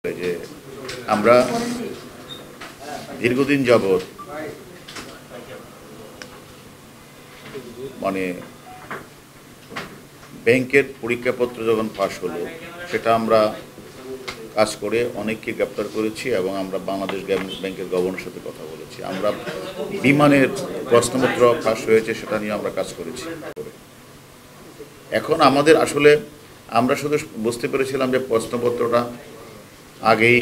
যে আমরা দীর্ঘদিন যাবৎ মানে ব্যাংকের পরীক্ষাপত্র যখন পাশ হলো সেটা আমরা কাজ করে অনেককে গ্রেপ্তার করেছি এবং আমরা বাংলাদেশ ব্যাংকের গভর্নরের সাথে কথা বলেছি। আমরা বিমানের প্রশ্নপত্র পাশ হয়েছে সেটা নিয়ে আমরা কাজ করেছি। এখন আমাদের আসলে আমরা শুধু বুঝতে পেরেছিলাম যে প্রশ্নপত্রটা আগেই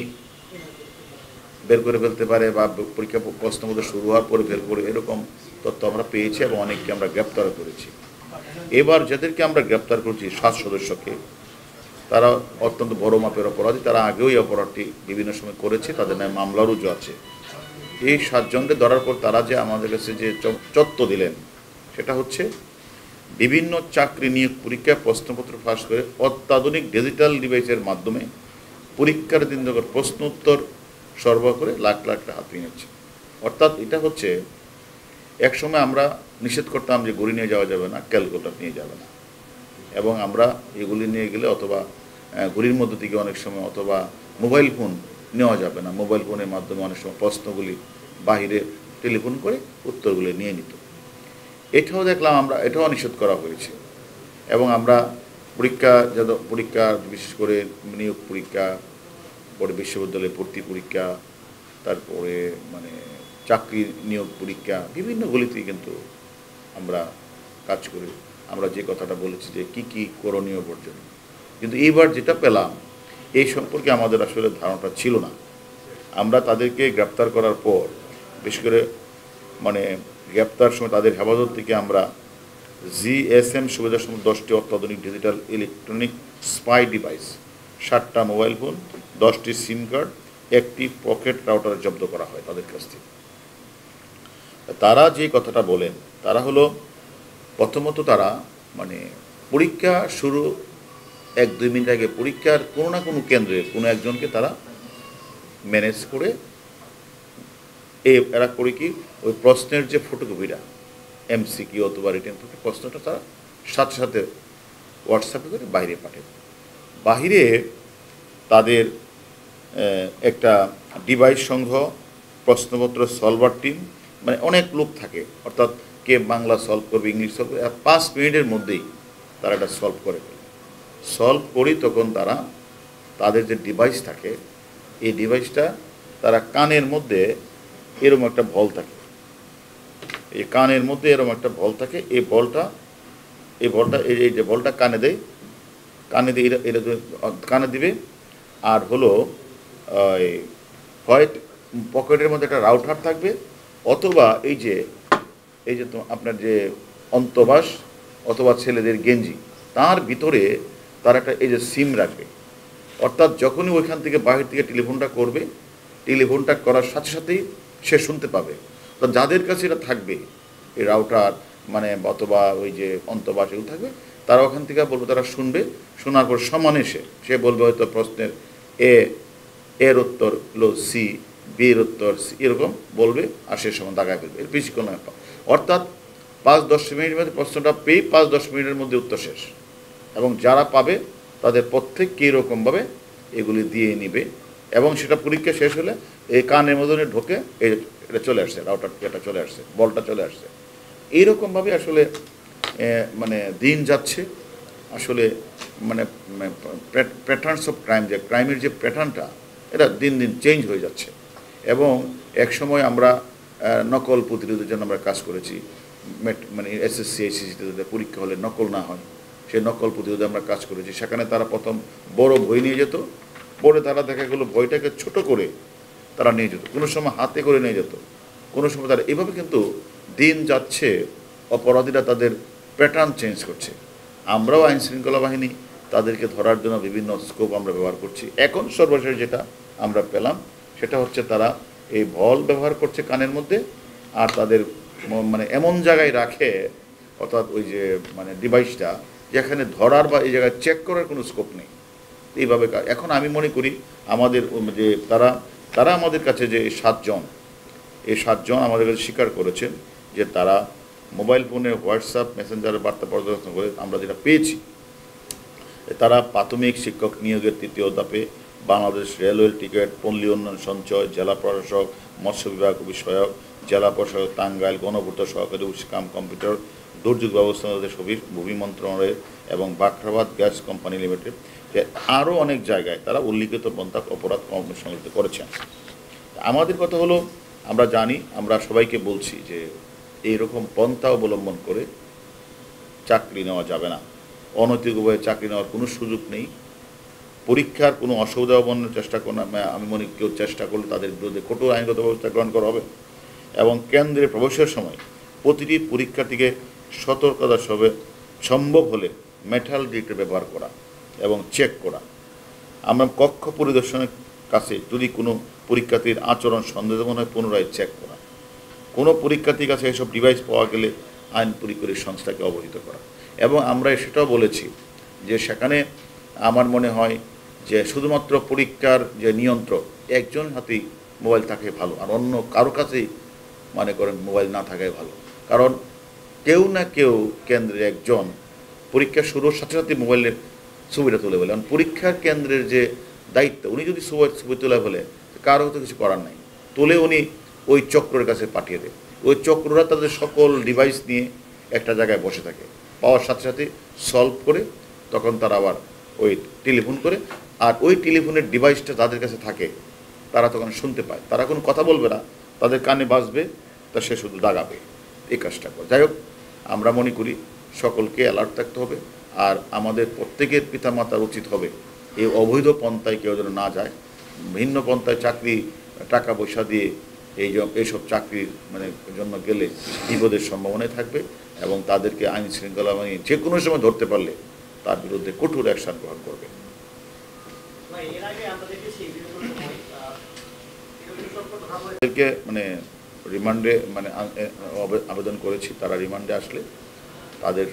বের করে ফেলতে পারে বা পরীক্ষা প্রশ্নপত্র শুরু হওয়ার পরে বের করে এরকম তথ্য আমরা পেয়েছি এবং অনেককে আমরা গ্রেপ্তার করেছি। এবার যাদেরকে আমরা গ্রেপ্তার করছি 7 সদস্যকে, তারা অত্যন্ত বড় মাপের অপরাধী। তারা আগেও এই অপরাধটি বিভিন্ন সময় করেছে, তাদের নামে মামলা রুজু আছে। এই 7 জনকে ধরার পর তারা যে আমাদের কাছে যে তথ্য দিলেন সেটা হচ্ছে বিভিন্ন চাকরি নিয়োগ পরীক্ষায় প্রশ্নপত্র ফাঁস করে অত্যাধুনিক ডিজিটাল ডিভাইসের মাধ্যমে পরীক্ষার দিন যখন প্রশ্ন উত্তর সরবরাহ করে লাখ লাখ টাকা হাতিয়ে নিচ্ছে। অর্থাৎ এটা হচ্ছে একসময় আমরা নিষেধ করতাম যে ঘড়ি নিয়ে যাওয়া যাবে না, ক্যালকুলেটর নিয়ে যাবে না, এবং আমরা এগুলি নিয়ে গেলে অথবা ঘড়ির মধ্যে থেকে অনেক সময় অথবা মোবাইল ফোন নেওয়া যাবে না, মোবাইল ফোনের মাধ্যমে অনেক সময় প্রশ্নগুলি বাহিরে টেলিফোন করে উত্তরগুলি নিয়ে নিত। এটাও দেখলাম আমরা, এটাও নিষেধ করা হয়েছে। এবং আমরা পরীক্ষা বিশেষ করে নিয়োগ পরীক্ষা, পরে বিশ্ববিদ্যালয়ে ভর্তি পরীক্ষা, তারপরে মানে চাকরি নিয়োগ পরীক্ষা, বিভিন্নগুলিতেই কিন্তু আমরা কাজ করি। আমরা যে কথাটা বলেছি যে কি কি করণীয় বর্জন, কিন্তু এইবার যেটা পেলাম এই সম্পর্কে আমাদের আসলে ধারণাটা ছিল না। আমরা তাদেরকে গ্রেপ্তার করার পর বিশেষ করে মানে গ্রেপ্তার সময় তাদের হেফাজত থেকে আমরা GSM সুবিধাসমূহ 10টি অত্যাধুনিক ডিজিটাল ইলেকট্রনিক স্পাই ডিভাইস, 7টা মোবাইল ফোন, 10টি সিম কার্ড, 1টি পকেট রাউটার জব্দ করা হয় তাদের কাছ থেকে। তারা যে কথাটা বলেন তারা হলো প্রথমত তারা মানে পরীক্ষা শুরু 1-2 মিনিট আগে পরীক্ষার কোনো না কোনো কেন্দ্রে কোনো একজনকে তারা ম্যানেজ করে এরা করে কি ওই প্রশ্নের যে ফটোকপিটা MCQ অথবা রিটেন প্রশ্নটা তারা সাথে সাথে হোয়াটসঅ্যাপে করে বাইরে পাঠায়। বাহিরে তাদের একটা ডিভাইস সংঘ, প্রশ্নপত্র সলভার টিম, মানে অনেক লোক থাকে, অর্থাৎ কে বাংলা সলভ করবে, ইংলিশ সলভ করবে, 5 মিনিটের মধ্যেই তারা এটা সলভ করে ফেলে। সলভ করি তখন তারা তাদের যে ডিভাইস থাকে এই ডিভাইসটা তারা কানের মধ্যে এরকম একটা বল থাকে, এই কানের মধ্যে এরকম একটা বল থাকে, এই বলটা এই যে বলটা কানে দেয়, কানে দিয়ে এটা কানে দিবে। আর হলো হয় পকেটের মধ্যে একটা রাউটার থাকবে, অথবা এই যে তো আপনার যে অন্তবাস অথবা ছেলেদের গেঞ্জি, তার ভিতরে তার একটা এই যে সিম রাখবে। অর্থাৎ যখনই ওইখান থেকে বাহির থেকে টেলিফোনটা করবে, টেলিফোনটা করার সাথে সাথেই সে শুনতে পাবে। তো যাদের কাছে এটা থাকবে এই রাউটার মানে অথবা ওই যে অন্তবাস এগুলো থাকবে, তারা ওখান থেকে বলবে, তারা শুনবে, শোনার পর সমানে সে বলবে হয়তো প্রশ্নের এর উত্তর হলো সি, বি এর উত্তর সি, এরকম বলবে, আর সে সময় দাগায় ফেলবে। এর বেশি কোনো ব্যাপার, অর্থাৎ 5-10 মিনিটের মধ্যে প্রশ্নটা পেয়ে 5-10 মিনিটের মধ্যে উত্তর শেষ। এবং যারা পাবে তাদের প্রত্যেককে এরকমভাবে এগুলি দিয়ে নিবে, এবং সেটা পরীক্ষা শেষ হলে এই কানের মধ্যে ঢোকে এটা চলে আসছে, রাউটার এটা চলে আসছে, বলটা চলে আসছে। এইরকমভাবে আসলে মানে দিন যাচ্ছে। আসলে মানে প্যাটার্নস অফ ক্রাইম, যে ক্রাইমের যে প্যাটার্নটা এটা দিন দিন চেঞ্জ হয়ে যাচ্ছে। এবং এক সময় আমরা নকল প্রতিরোধের জন্য আমরা কাজ করেছি, মানে SSC SSC পরীক্ষা হলে নকল না হয় সেই নকল প্রতিরোধে আমরা কাজ করেছি। সেখানে তারা প্রথম বড় বই নিয়ে যেত, পরে তারা দেখা গেলো বইটাকে ছোট করে তারা নিয়ে যেত, কোনো সময় হাতে করে নিয়ে যেত, কোনো সময় তারা এভাবে কিন্তু দিন যাচ্ছে, অপরাধীরা তাদের প্যাটার্ন চেঞ্জ করছে। আমরাও আইনশৃঙ্খলা বাহিনী তাদেরকে ধরার জন্য বিভিন্ন স্কোপ আমরা ব্যবহার করছি। এখন সর্বশেষ যেটা আমরা পেলাম সেটা হচ্ছে তারা এই বল ব্যবহার করছে কানের মধ্যে, আর তাদের মানে এমন জায়গায় রাখে, অর্থাৎ ওই যে মানে ডিভাইসটা যেখানে ধরার বা এই জায়গায় চেক করার কোনো স্কোপ নেই। এইভাবে এখন আমি মনে করি আমাদের যে তারা আমাদের কাছে যে 7 জন আমাদের কাছে স্বীকার করেছেন যে তারা মোবাইল ফোনে হোয়াটসঅ্যাপ মেসেঞ্জারের বার্তা পর্যবেক্ষণ করে আমরা যেটা পেয়েছি, তারা প্রাথমিক শিক্ষক নিয়োগের 3য় ধাপে বাংলাদেশ রেলওয়ে টিকিট, পল্লী উন্নয়ন সঞ্চয়, জেলা প্রশাসক, মৎস্য বিভাগ বিষয়ক, জেলা প্রশাসক টাঙ্গাইল, গণপূর্ত সহকারী কাম কম্পিউটার, দুর্যোগ ব্যবস্থাপনা সবির, ভূমি মন্ত্রণালয় এবং বাখরাবাদ গ্যাস কোম্পানি লিমিটেড, আরও অনেক জায়গায় তারা উল্লিখিত পন্থা অপরাধ সংগঠিত করেছেন। আমাদের কথা হলো, আমরা জানি, আমরা সবাইকে বলছি যে এইরকম পন্থা অবলম্বন করে চাকরি নেওয়া যাবে না। অনৈতিক উপায়ে চাকরি নেওয়ার কোনো সুযোগ নেই। পরীক্ষার কোনো অসুবিধা অবলম্বনের চেষ্টা করলে, আমি মনে কেউ চেষ্টা করলে তাদের বিরুদ্ধে কঠোর আইনগত ব্যবস্থা গ্রহণ করা হবে। এবং কেন্দ্রে প্রবেশের সময় প্রতিটি পরীক্ষার্থীকে সতর্কতার সবে সম্ভব হলে মেটাল ডিটেক্টর ব্যবহার করা এবং চেক করা। আমরা কক্ষ পরিদর্শনের কাছে যদি কোনো পরীক্ষার্থীর আচরণ সন্দেহজনক হয় পুনরায় চেক করা। কোনো পরীক্ষার্থীর কাছে এসব ডিভাইস পাওয়া গেলে আইন পরীক্ষার সংস্থাকে অবহিত করা। এবং আমরা সেটাও বলেছি যে সেখানে আমার মনে হয় যে শুধুমাত্র পরীক্ষার যে নিয়ন্ত্রক একজন হাতেই মোবাইল থাকে ভালো, আর অন্য কারো কাছেই মনে করেন মোবাইল না থাকাই ভালো। কারণ কেউ না কেউ কেন্দ্রের একজন পরীক্ষা শুরুর সাথে সাথে মোবাইলের ছবিটা তুলে বলে, কারণ পরীক্ষার কেন্দ্রের যে দায়িত্ব, উনি যদি ছবি তুলে ফেলে কারো হয়তো কিছু করার নাই, তুলে উনি ওই চক্রের কাছে পাঠিয়ে দেয়। ওই চক্ররা তাদের সকল ডিভাইস নিয়ে একটা জায়গায় বসে থাকে, পাওয়ার সাথে সাথে সলভ করে তখন তারা আবার ওই টেলিফোন করে, আর ওই টেলিফোনের ডিভাইসটা তাদের কাছে থাকে, তারা তখন শুনতে পায়, তারা কোনো কথা বলবে না, তাদের কানে বাজবে, তা সে শুধু দাগাবে, এই কাজটা করে। যাই হোক, আমরা মনে করি সকলকে অ্যালার্ট থাকতে হবে, আর আমাদের প্রত্যেকের পিতামাতার উচিত হবে এই অবৈধ পন্থায় কেউ যেন না যায়। ভিন্ন পন্থায় চাকরি টাকা পয়সা দিয়ে এইসব চাকরির জন্য গেলে বিপদের সম্ভাবনাই থাকবে, এবং তাদেরকে আইন শৃঙ্খলা যে কোনো সময় ধরতে পারলে তার বিরুদ্ধে কঠোর অ্যাকশন গ্রহণ করবে। তাদেরকে রিমান্ডে আবেদন করেছি, তারা রিমান্ডে আসলে তাদের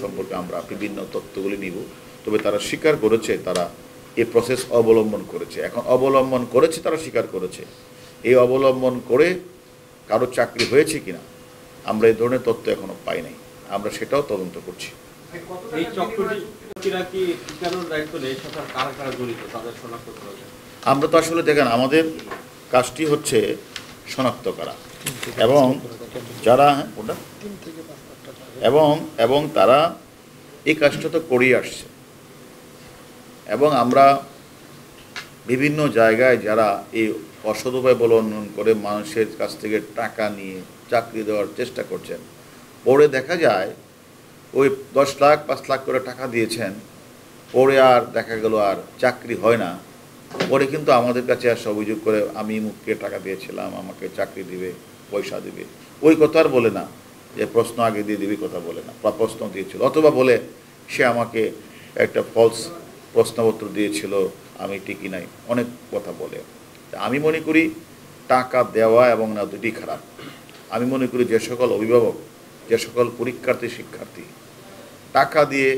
সম্পর্কে আমরা বিভিন্ন তথ্যগুলি নিব। তবে তারা স্বীকার করেছে তারা এই প্রসেস অবলম্বন করেছে। এখন অবলম্বন করেছে, তারা স্বীকার করেছে। এই অবলম্বন করে কারো চাকরি হয়েছে কিনা আমরা এই ধরনের তথ্য এখনো পাই নাই, আমরা সেটাও তদন্ত করছি। আমরা তো আসলে দেখেন, আমাদের কাজটি হচ্ছে শনাক্ত করা, এবং যারা এবং তারা এই কাজটা তো করেই আসছে, এবং আমরা বিভিন্ন জায়গায় যারা এই অসৎ উপায় অবলম্বন করে মানুষের কাছ থেকে টাকা নিয়ে চাকরি দেওয়ার চেষ্টা করছেন, পরে দেখা যায় ওই 10 লাখ 5 লাখ করে টাকা দিয়েছেন, পরে আর দেখা গেল আর চাকরি হয় না। পরে কিন্তু আমাদের কাছে আসে অভিযোগ করে, আমি মুখকে টাকা দিয়েছিলাম, আমাকে চাকরি দিবে, পয়সা দিবে, ওই কথা আর বলে না, যে প্রশ্ন আগে দিয়ে দিবি কথা বলে না, প্রশ্ন দিয়েছিল, অথবা বলে সে আমাকে একটা ফলস প্রশ্নপত্র দিয়েছিল, আমি টিকি নাই, অনেক কথা বলে। আমি মনে করি টাকা দেওয়া এবং না দুটি খারাপ। আমি মনে করি যে সকল অভিভাবক, যে সকল পরীক্ষার্থী শিক্ষার্থী টাকা দিয়ে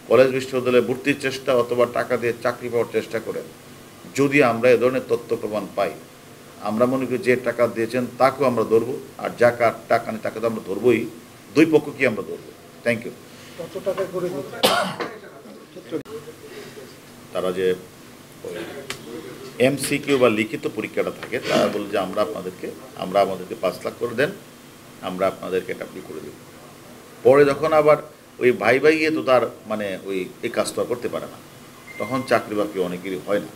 কলেজ বিশ্ববিদ্যালয়ে ভর্তির চেষ্টা অথবা টাকা দিয়ে চাকরি পাওয়ার চেষ্টা করেন, যদি আমরা এ ধরনের তথ্য প্রমাণ পাই, আমরা মনে করি যে টাকা দিয়েছেন তাকেও আমরা ধরবো, আর যাকে টাকা নেই তাকে তো আমরা ধরবোই, দুই পক্ষকে আমরা ধরবো। Thank you. তারা যে MCQ বা লিখিত পরীক্ষাটা থাকে, তারা বলে যে আমাদেরকে 5 লাখ করে দেন, আমরা আপনাদেরকে এটা আপনি করে দেব। পরে যখন আবার ওই ভাই গিয়ে তো তার ওই এই কাজটা করতে পারে না, তখন চাকরি বাকরি অনেকেরই হয় না,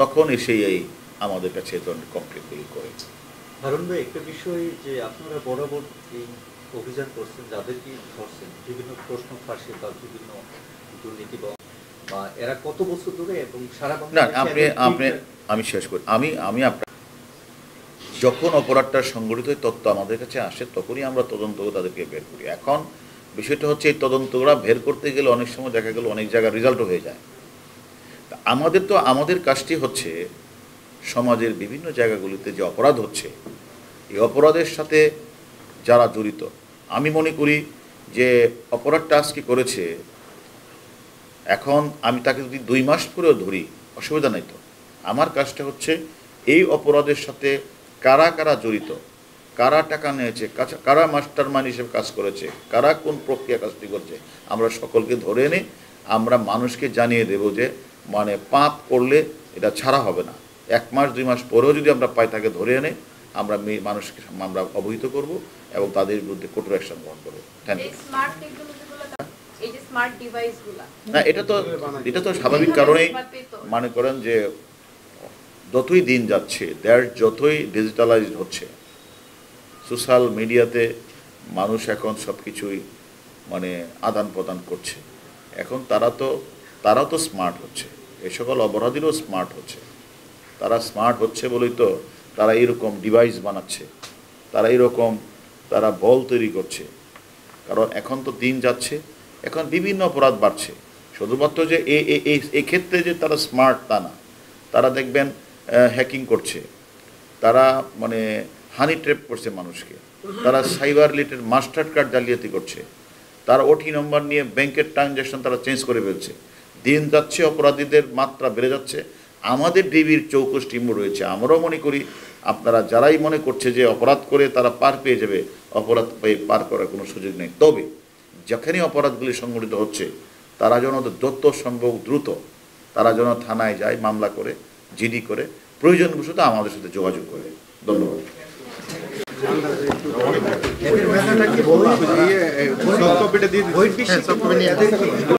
তখন এসেই এই আমাদের কাছে এই ধরনের কমপ্লেনগুলি করে। হারুন ভাই, একটা বিষয় যে আপনারা বরাবর এই অভিযান করছেন, যাদেরকে ধরছেন বিভিন্ন প্রশ্ন ফাঁসে বা বিভিন্ন দুর্নীতি বা এরা কত বছর ধরে এবং সারা আমি শেষ করি। আমি আপনার যখন অপরাধটা সংগঠিত তথ্য আমাদের কাছে আসে, তখনই আমরা তদন্ত করে তাদেরকে বের করি। এখন বিষয়টা হচ্ছে এই তদন্তগুলো বের করতে গেলে অনেক সময় দেখা গেল অনেক জায়গায় রেজাল্টও হয়ে যায়। আমাদের কাজটি হচ্ছে সমাজের বিভিন্ন জায়গাগুলিতে যে অপরাধ হচ্ছে, এই অপরাধের সাথে যারা জড়িত, আমি মনে করি যে অপরাধটা আজকে করেছে, এখন আমি তাকে যদি 2 মাস পরেও ধরি অসুবিধা নাই তো। আমার কাজটা হচ্ছে এই অপরাধের সাথে কারা কারা জড়িত, কারা টাকা নিয়েছে, কারা মাস্টার মাইন্ড হিসেবে কাজ করেছে, কারা কোন প্রক্রিয়া কাজটি করছে, আমরা সকলকে ধরে এনে আমরা মানুষকে জানিয়ে দেব যে পাপ করলে এটা ছাড়া হবে না। 1 মাস 2 মাস পরেও যদি আমরা পাই, তাকে ধরে এনে আমরা মানুষকে আমরা অবহিত করব এবং তাদের বিরুদ্ধে কঠোর অ্যাকশন গ্রহণ করবো। Thank you. না, এটা তো স্বাভাবিক কারণেই মনে করেন যে যতই দিন যাচ্ছে, দেশ যতই ডিজিটালাইজড হচ্ছে, সোশ্যাল মিডিয়াতে মানুষ এখন সব কিছুই মানে আদান প্রদান করছে। এখন তারাও তো স্মার্ট হচ্ছে, এই সকল অপরাধীরাও স্মার্ট হচ্ছে। তারা স্মার্ট হচ্ছে বলেই তো তারা এইরকম ডিভাইস বানাচ্ছে, তারা বল তৈরি করছে। কারণ এখন তো দিন যাচ্ছে, এখন বিভিন্ন অপরাধ বাড়ছে। শুধুমাত্র যে এই ক্ষেত্রে যে তারা স্মার্ট তা না, তারা দেখবেন হ্যাকিং করছে, তারা মানে হানি ট্র্যাপ করছে মানুষকে, তারা সাইবার লিটের মাস্টার কার্ড জালিয়াতি করছে, তারা ওটি নম্বর নিয়ে ব্যাংকের ট্রানজ্যাকশন তারা চেঞ্জ করে ফেলছে। দিন যাচ্ছে, অপরাধীদের মাত্রা বেড়ে যাচ্ছে। আমাদের ডিবির চৌকস টিমও রয়েছে। আমরাও মনে করি আপনারা যারাই মনে করছে যে অপরাধ করে তারা পার পেয়ে যাবে, অপরাধ পেয়ে পার করার কোনো সুযোগ নেই। তবে যেখানেই অপরাধগুলি সংঘটিত হচ্ছে, তারা যেন যত সম্ভব দ্রুত তারা যেন থানায় যায়, মামলা করে, জিডি করে, প্রয়োজন বশত আমাদের সাথে যোগাযোগ করে। ধন্যবাদ।